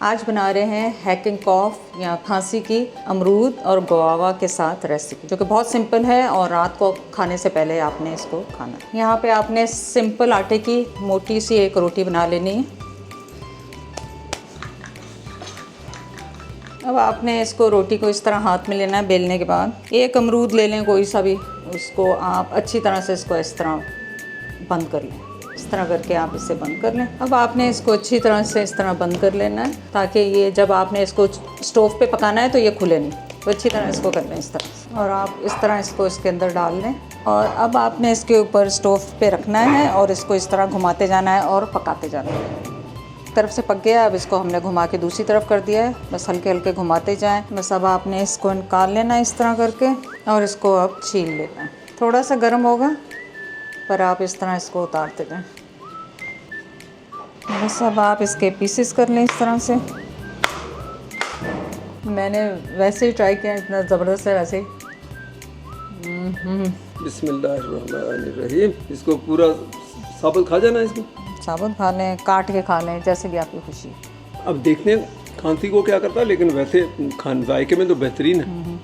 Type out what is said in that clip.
आज बना रहे हैं हैकिंग कॉफ या खांसी की अमरूद और गुआवा के साथ रेसिपी, जो कि बहुत सिंपल है और रात को खाने से पहले आपने इसको खाना है। यहाँ पे आपने सिंपल आटे की मोटी सी एक रोटी बना लेनी है। अब आपने इसको रोटी को इस तरह हाथ में लेना है। बेलने के बाद एक अमरूद ले लें कोई सा भी, उसको आप अच्छी तरह से इसको इस तरह बंद कर लें। इस तरह करके आप इसे बंद कर लें। अब आपने इसको अच्छी तरह से इस तरह बंद कर लेना है, ताकि ये जब आपने इसको स्टोव पे पकाना है तो ये खुले नहीं। तो अच्छी तरह इसको कर लें इस तरह, और आप इस तरह इसको इसके अंदर डाल लें। और अब आपने इसके ऊपर स्टोव पे रखना है और इसको इस तरह घुमाते जाना है और पकाते जाना है। एक तरफ से पक गया, अब इसको हमने घुमा के दूसरी तरफ कर दिया है। बस हल्के हल्के घुमाते जाएं। बस अब आपने इसको निकाल लेना है इस तरह करके, और इसको अब छील लेना है। थोड़ा सा गर्म होगा, पर आप इस तरह इसको उतारते जाएं। बस अब आप इसके पीसेस कर लें इस तरह से। मैंने वैसे ही ट्राई किया, इतना ज़बरदस्त है वैसे ही। बिस्मिल्लाहिर्रहमानिर्रहीम। इसको पूरा साबुत खा जाना है। इसको साबुत खा लें, काट के खा लें, जैसे भी आपकी खुशी। अब देखते हैं खांसी को क्या करता है, लेकिन वैसे खान जायके में तो बेहतरीन है।